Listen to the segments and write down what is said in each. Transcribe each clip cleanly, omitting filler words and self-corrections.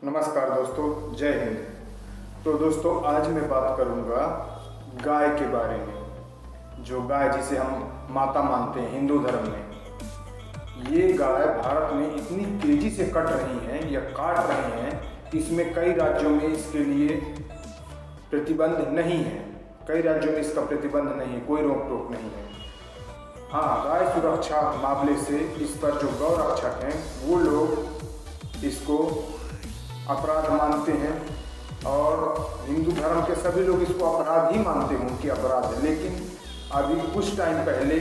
नमस्कार दोस्तों, जय हिंद। तो दोस्तों, आज मैं बात करूंगा गाय के बारे में। जो गाय जिसे हम माता मानते हैं हिंदू धर्म में, ये गाय भारत में इतनी तेजी से कट रही हैं या काट रहे हैं, इसमें कई राज्यों में इसके लिए प्रतिबंध नहीं है। कई राज्यों में इसका प्रतिबंध नहीं है, कोई रोक टोक नहीं है। हाँ, गाय सुरक्षा मामले से इस पर जो गौ रक्षक हैं वो लोग इसको अपराध मानते हैं और हिंदू धर्म के सभी लोग इसको अपराध ही मानते हैं, उनकी अपराध है। लेकिन अभी कुछ टाइम पहले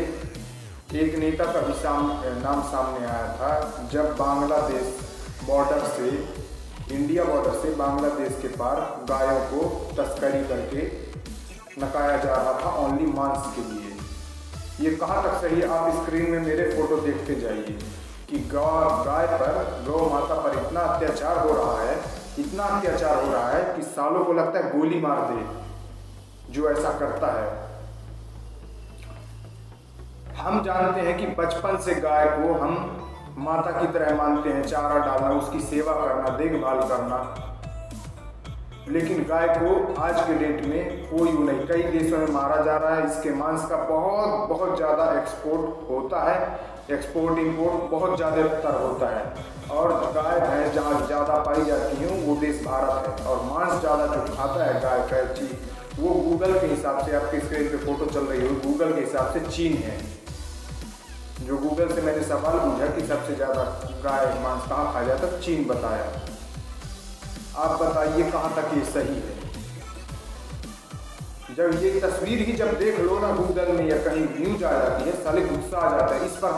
एक नेता का भी नाम सामने आया था, जब बांग्लादेश बॉर्डर से, इंडिया बॉर्डर से बांग्लादेश के पार गायों को तस्करी करके नकाया जा रहा था ओनली मांस के लिए। ये कहाँ तक सही है, आप स्क्रीन में मेरे फोटो देखते जाइए कि गाय पर, गौ माता पर इतना अत्याचार हो रहा है, इतना अत्याचार हो रहा है कि सालों को लगता है गोली मार दे जो ऐसा करता है। हम जानते हैं कि बचपन से गाय को हम माता की तरह मानते हैं, चारा डालना, उसकी सेवा करना, देखभाल करना। लेकिन गाय को आज के डेट में कोई नहीं, कई देशों में मारा जा रहा है। इसके मांस का बहुत ज़्यादा एक्सपोर्ट होता है, एक्सपोर्ट इंपोर्ट बहुत ज़्यादातर होता है। और गाय भैंस जहाँ ज़्यादा पाई जाती हैं वो देश भारत है, और मांस ज़्यादा जो खाता है गाय का चीज, वो गूगल के हिसाब से, आपकी स्क्रीन पे फोटो चल रही हो, गूगल के हिसाब से चीन है। जो गूगल से मैंने सवाल पूछा कि सबसे ज़्यादा गाय मांस कहाँ खाया जाता है, चीन बताया। आप बताइए कहाँ तक ये सही है। जब ये तस्वीर ही जब देख लो ना गूगल में या कहीं न्यूज आ जाती है, साले गुस्सा आ जाता है। इस पर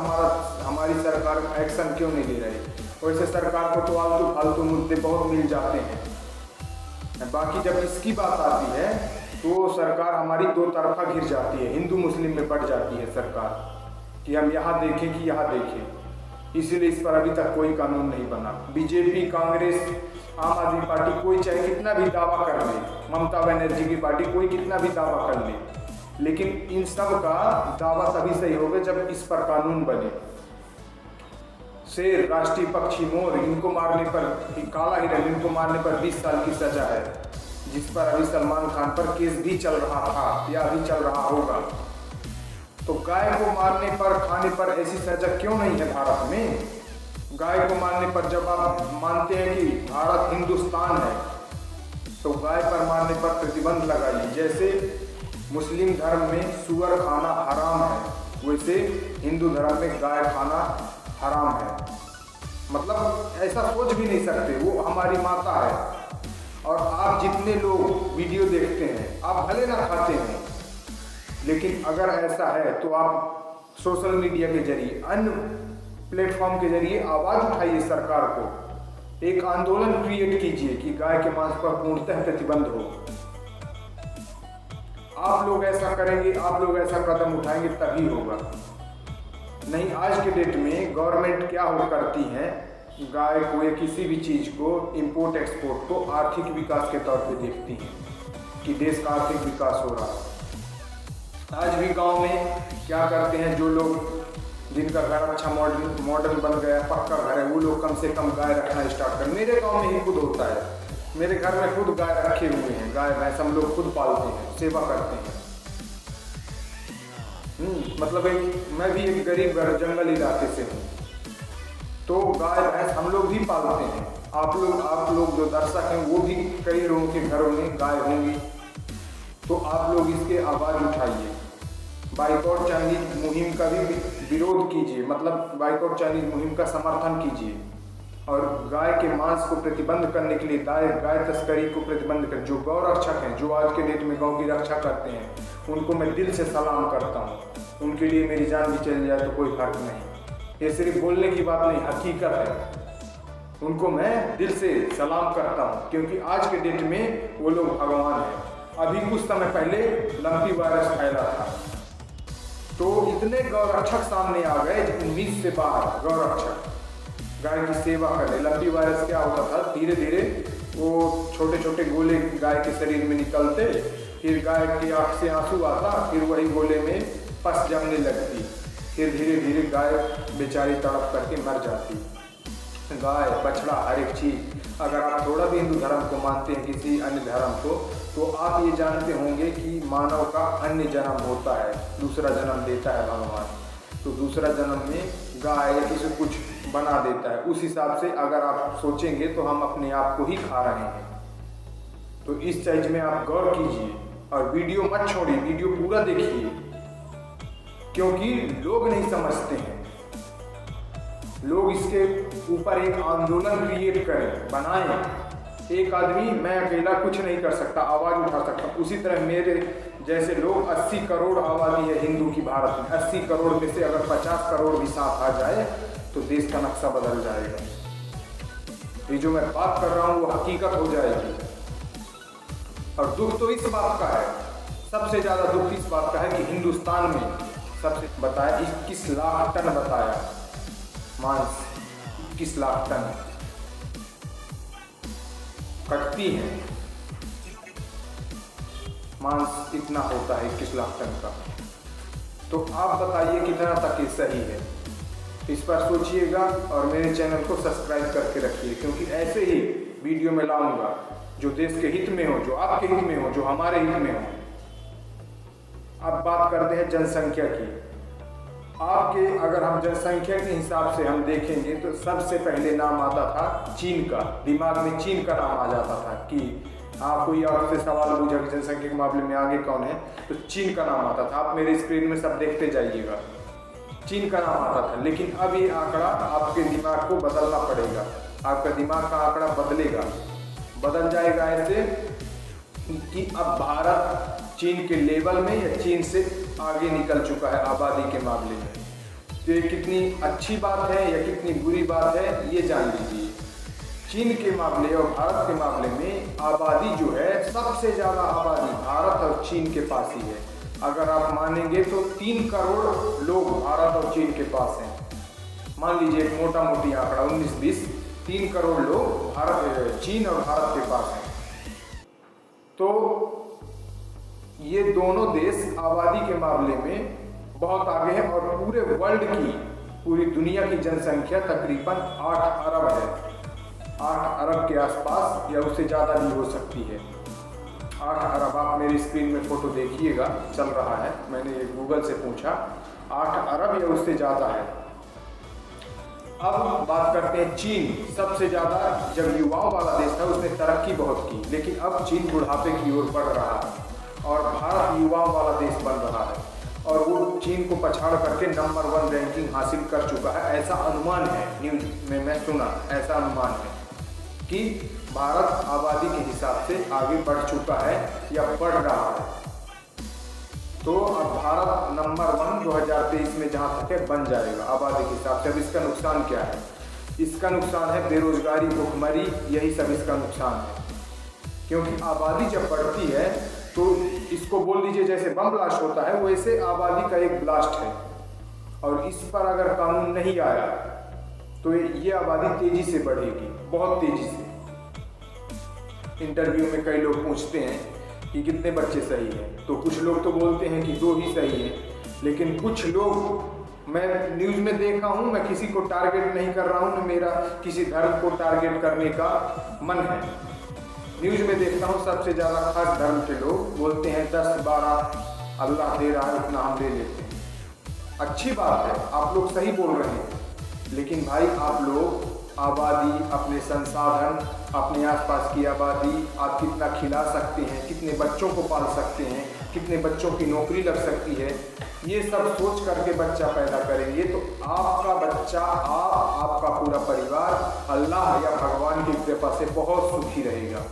हमारी सरकार एक्शन क्यों नहीं ले रही। वैसे सरकार को तो आलतू फालतू मुद्दे बहुत मिल जाते हैं, बाकी जब इसकी बात आती है तो सरकार हमारी दो तरफा घिर जाती है, हिंदू मुस्लिम में बढ़ जाती है सरकार कि हम यहाँ देखें कि यहाँ देखें। इसीलिए इस पर अभी तक कोई कानून नहीं बना। बीजेपी, कांग्रेस, आम आदमी पार्टी, कोई चाहे कितना भी दावा कर ले, ममता बनर्जी की पार्टी कोई कितना भी दावा कर ले, लेकिन इन सब का दावा तभी सही होगा जब इस पर कानून बने। शेर, राष्ट्रीय पक्षी मोर, इनको मारने पर, काला हिरण, इनको मारने पर 20 साल की सजा है, जिस पर अभी सलमान खान पर केस भी चल रहा था या अभी चल रहा होगा। तो गाय को मारने पर, खाने पर ऐसी सजा क्यों नहीं है भारत में। गाय को मारने पर, जब आप मानते हैं कि भारत हिंदुस्तान है, तो गाय पर मारने पर प्रतिबंध लगाइए। जैसे मुस्लिम धर्म में सुअर खाना हराम है, वैसे हिंदू धर्म में गाय खाना हराम है। मतलब ऐसा सोच भी नहीं सकते, वो हमारी माता है। और आप जितने लोग वीडियो देखते हैं, आप भले ना खाते हैं, लेकिन अगर ऐसा है तो आप सोशल मीडिया के जरिए, अन्य प्लेटफॉर्म के जरिए आवाज उठाइए, सरकार को एक आंदोलन क्रिएट कीजिए कि गाय के मांस पर पूर्णतः प्रतिबंध हो। आप लोग ऐसा करेंगे, आप लोग ऐसा कदम उठाएंगे तभी होगा। नहीं, आज के डेट में गवर्नमेंट क्या हो करती है, गाय को या किसी भी चीज को, इंपोर्ट एक्सपोर्ट को आर्थिक विकास के तौर पे देखती है कि देश का आर्थिक विकास हो रहा है। आज भी गांव में क्या करते हैं, जो लोग जिनका घर अच्छा मॉडर्न बन गया, पक्का घर है, वो लोग कम से कम गाय रखना स्टार्ट कर। मेरे गांव में ही खुद होता है, मेरे घर में खुद गाय रखे हुए हैं, गाय भैंस हम लोग खुद पालते हैं, सेवा करते हैं। मतलब मैं भी एक गरीब जंगल इलाके से हूँ, तो गाय भैंस हम लोग भी पालते हैं। आप लोग जो दर्शक हैं वो भी, कई लोगों के घरों में गाय होंगी, तो आप लोग इसके आवाज उठाइए। बाइकआउट चाइनीज मुहिम का भी विरोध कीजिए, मतलब बाइकआउट चाइनीज मुहिम का समर्थन कीजिए। और गाय के मांस को प्रतिबंध करने के लिए, गाय तस्करी को प्रतिबंध कर, जो गौ रक्षक हैं, जो आज के डेट में गौ की रक्षा करते हैं, उनको मैं दिल से सलाम करता हूँ। उनके लिए मेरी जान भी चली जाए तो कोई फर्क नहीं। ये सिर्फ बोलने की बात नहीं, हकीकत है। उनको मैं दिल से सलाम करता हूँ, क्योंकि आज के डेट में वो लोग भगवान हैं। अभी कुछ समय पहले लंपी वायरस फैला था, तो इतने गौरक्षक सामने आ गए, उम्मीद से बाहर गौरक्षक गाय की सेवा करे। लंपी वायरस क्या होता था, धीरे धीरे वो छोटे छोटे गोले गाय के शरीर में निकलते, फिर गाय की आँख से आंसू आता, फिर वही गोले में पस जमने लगती, फिर धीरे धीरे गाय बेचारी तड़प करके मर जाती। गाय, बछड़ा, हर एक चीज अगर आप थोड़ा भी हिंदू धर्म को मानते हैं, किसी अन्य धर्म को, तो आप ये जानते होंगे कि मानव का अन्य जन्म होता है, दूसरा जन्म देता है भगवान। तो दूसरा जन्म में गाय या किसी कुछ बना देता है। उस हिसाब से अगर आप सोचेंगे तो हम अपने आप को ही खा रहे हैं। तो इस चीज में आप गौर कीजिए और वीडियो मत छोड़िए, वीडियो पूरा देखिए, क्योंकि लोग नहीं समझते हैं। लोग इसके ऊपर एक आंदोलन क्रिएट करें, बनाएं। एक आदमी मैं अकेला कुछ नहीं कर सकता, आवाज उठा सकता। उसी तरह मेरे जैसे लोग 80 करोड़ आबादी है हिंदू की भारत में। 80 करोड़ में से अगर 50 करोड़ भी साथ आ जाए तो देश का नक्शा बदल जाएगा। ये जो मैं बात कर रहा हूँ वो हकीकत हो जाएगी। और दुख तो इस बात का है, सबसे ज्यादा दुख इस बात का है कि हिंदुस्तान में सबसे बताया 21 लाख टन बताया मांस, 21 लाख टन कटती है मांस, इतना होता है 21 लाख टन का। तो आप बताइए कितना तक ये सही है, इस पर सोचिएगा और मेरे चैनल को सब्सक्राइब करके रखिए, क्योंकि ऐसे ही वीडियो में लाऊंगा जो देश के हित में हो, जो आपके हित में हो, जो हमारे हित में हो। अब बात करते हैं जनसंख्या की। आपके अगर हम जनसंख्या के हिसाब से हम देखेंगे तो सबसे पहले नाम आता था चीन का, दिमाग में चीन का नाम आ जाता था कि कोई आपसे सवाल पूछा कि जनसंख्या के मामले में आगे कौन है, तो चीन का नाम आता था। आप मेरे स्क्रीन में सब देखते जाइएगा, चीन का नाम आता था। लेकिन अब ये आंकड़ा आपके दिमाग को बदलना पड़ेगा, आपका दिमाग का आंकड़ा बदल जाएगा ऐसे कि अब भारत चीन के लेवल में या चीन से आगे निकल चुका है आबादी के मामले में। तो ये कितनी अच्छी बात है या कितनी बुरी बात है ये जान लीजिए। चीन के मामले और भारत के मामले में आबादी जो है, सबसे ज़्यादा आबादी भारत और चीन के पास ही है। अगर आप मानेंगे तो 3 करोड़ लोग भारत और चीन के पास हैं। मान लीजिए एक मोटा मोटी आंकड़ा 19-20, 3 करोड़ लोग चीन और भारत के पास हैं। तो ये दोनों देश आबादी के मामले में बहुत आगे हैं और पूरे वर्ल्ड की, पूरी दुनिया की जनसंख्या तकरीबन 8 अरब है। 8 अरब के आसपास या उससे ज़्यादा भी हो सकती है। 8 अरब, आप मेरी स्क्रीन में फोटो देखिएगा, चल रहा है, मैंने गूगल से पूछा, 8 अरब या उससे ज़्यादा है। अब बात करते हैं चीन। सबसे ज़्यादा जब युवाओं वाला देश था उसने तरक्की बहुत की, लेकिन अब चीन बुढ़ापे की ओर बढ़ रहा है और भारत युवाओं वाला देश बन रहा है और वो चीन को पछाड़ करके नंबर 1 रैंकिंग हासिल कर चुका है। ऐसा अनुमान है, न्यूज में मैं सुना, ऐसा अनुमान है कि भारत आबादी के हिसाब से आगे बढ़ चुका है या बढ़ रहा है। तो अब भारत नंबर 1 2023 में जहाँ तक है बन जाएगा आबादी के हिसाब से। अब इसका नुकसान क्या है? इसका नुकसान है बेरोजगारी, भुखमरी, यही सब इसका नुकसान है। क्योंकि आबादी जब बढ़ती है तो इसको बोल दीजिए जैसे बम ब्लास्ट होता है, वैसे आबादी का एक ब्लास्ट है और इस पर अगर कानून नहीं आया तो ये आबादी तेजी से बढ़ेगी, बहुत तेजी से। इंटरव्यू में कई लोग पूछते हैं कि कितने बच्चे सही हैं, तो कुछ लोग तो बोलते हैं कि 2 ही सही हैं, लेकिन कुछ लोग, मैं न्यूज़ में देखा हूँ, मैं किसी को टारगेट नहीं कर रहा हूँ, न मेरा किसी धर्म को टारगेट करने का मन है। न्यूज़ में देखता हूँ सबसे ज़्यादा खास धर्म के लोग बोलते हैं 10-12 अल्लाह दे रहा है, उतना हम ले लेते हैं। अच्छी बात है, आप लोग सही बोल रहे हैं, लेकिन भाई आप लोग आबादी, अपने संसाधन, अपने आसपास की आबादी आप कितना खिला सकते हैं, कितने बच्चों को पाल सकते हैं, कितने बच्चों की नौकरी लग सकती है, ये सब सोच करके बच्चा पैदा करेंगे तो आपका बच्चा, आपका पूरा परिवार अल्लाह या भगवान की कृपा से बहुत सुखी रहेगा।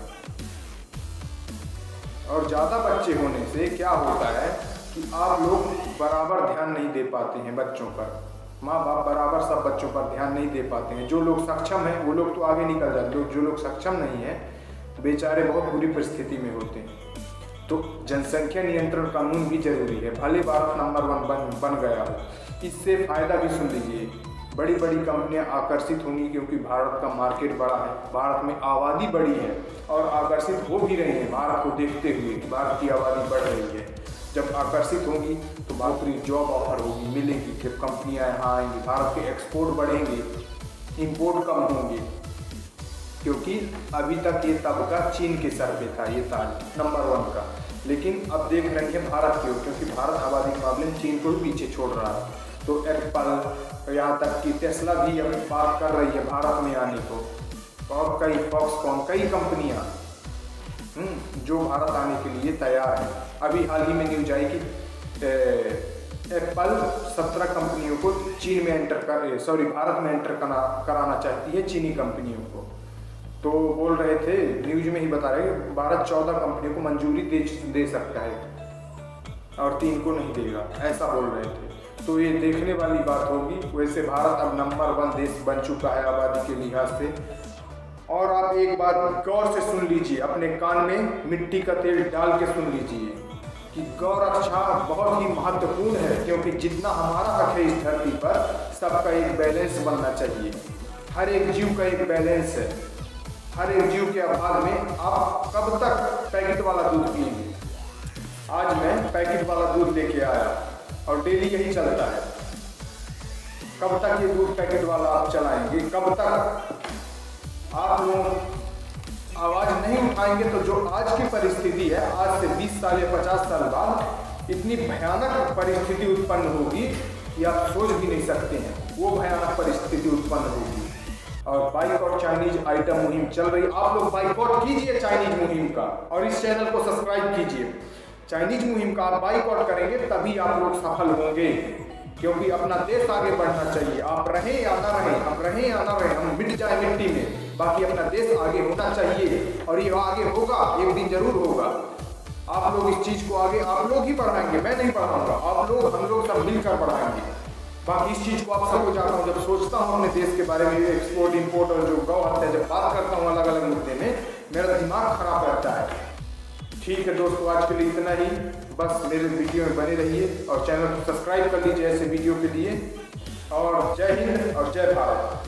और ज़्यादा बच्चे होने से क्या होता है कि आप लोग बराबर ध्यान नहीं दे पाते हैं बच्चों पर। माँ बाप बराबर सब बच्चों पर ध्यान नहीं दे पाते हैं। जो लोग सक्षम हैं वो लोग तो आगे निकल जाते हैं, जो लोग सक्षम नहीं हैं बेचारे बहुत बुरी परिस्थिति में होते हैं। तो जनसंख्या नियंत्रण कानून भी जरूरी है, भले भारत नंबर 1 बन गया हो। इससे फायदा भी सुन लीजिए, बड़ी बड़ी कंपनियां आकर्षित होंगी क्योंकि भारत का मार्केट बड़ा है, भारत में आबादी बड़ी है और आकर्षित हो भी रही है भारत को देखते हुए कि भारत की आबादी बढ़ रही है। जब आकर्षित होंगी तो नौकरी, जॉब ऑफर होगी, मिलेगी, फिर कंपनियां यहाँ आएंगी, भारत के एक्सपोर्ट बढ़ेंगे, इंपोर्ट कम होंगे। क्योंकि अभी तक ये तबका चीन के सर पे था, ये ताज नंबर 1 का। लेकिन अब देख रही है भारत की ओर, क्योंकि भारत आबादी के मामले में चीन को भी पीछे छोड़ रहा है। तो एप्पल, यहाँ तक कि टेस्ला भी अब बात कर रही है भारत में आने को, और कई फॉक्सकॉन, कई कंपनियाँ जो भारत आने के लिए तैयार है। अभी हाल ही में न्यूज आई कि एप्पल 17 कंपनियों को चीन में भारत में एंटर कराना चाहती है, चीनी कंपनियों को। तो बोल रहे थे, न्यूज में ही बता रहे हैं, भारत 14 कंपनियों को मंजूरी दे सकता है और 3 को नहीं देगा, ऐसा बोल रहे थे। तो ये देखने वाली बात होगी। वैसे भारत अब नंबर 1 देश बन चुका है आबादी के लिहाज से। और आप एक बात गौर से सुन लीजिए, अपने कान में मिट्टी का तेल डाल के सुन लीजिए कि गौ रक्षा बहुत ही महत्वपूर्ण है, क्योंकि जितना हमारा हक है इस धरती पर, सबका एक बैलेंस बनना चाहिए। हर एक जीव का एक बैलेंस है। हर एक जीव के अभाव में आप कब तक पैकेट वाला दूध पिएंगे? आज मैं पैकेट वाला दूध लेके आया और डेली यही चलता है। कब तक ये दूध पैकेट वाला आप चलाएंगे? कब तक आप लोग आवाज नहीं उठाएंगे? तो जो आज की परिस्थिति है, आज से 20 साल या 50 साल बाद इतनी भयानक परिस्थिति उत्पन्न होगी कि आप सोच भी नहीं सकते हैं। वो भयानक परिस्थिति उत्पन्न होगी। और बाइकआउट चाइनीज आइटम मुहिम चल रही, आप लोग बाइकआउट कीजिए चाइनीज मुहिम का, और इस चैनल को सब्सक्राइब कीजिए। चाइनीज मुहिम का आप बाइकआउट करेंगे तभी आप लोग सफल होंगे, क्योंकि अपना देश आगे बढ़ना चाहिए। आप रहें या ना रहें, हम रहें या ना रहें, हम मिट जाए मिट्टी में, बाकी अपना देश आगे होना चाहिए। और ये आगे होगा, एक दिन जरूर होगा। आप लोग इस चीज को आगे आप लोग ही बढ़ाएंगे, मैं नहीं बढ़ाऊंगा, आप लोग, हम लोग सब मिलकर बढ़ाएंगे। बाकी इस चीज को आप सबको जाता हूँ, जब सोचता हूँ अपने देश के बारे में, एक्सपोर्ट इंपोर्ट और जो गौ हत्या, जब बात करता हूँ अलग अलग मुद्दे में, मेरा दिमाग खराब रहता है। ठीक है दोस्तों, आज के लिए इतना ही। बस मेरे वीडियो में बने रहिए और चैनल को सब्सक्राइब कर लीजिए ऐसे वीडियो के लिए। और जय हिंद और जय भारत।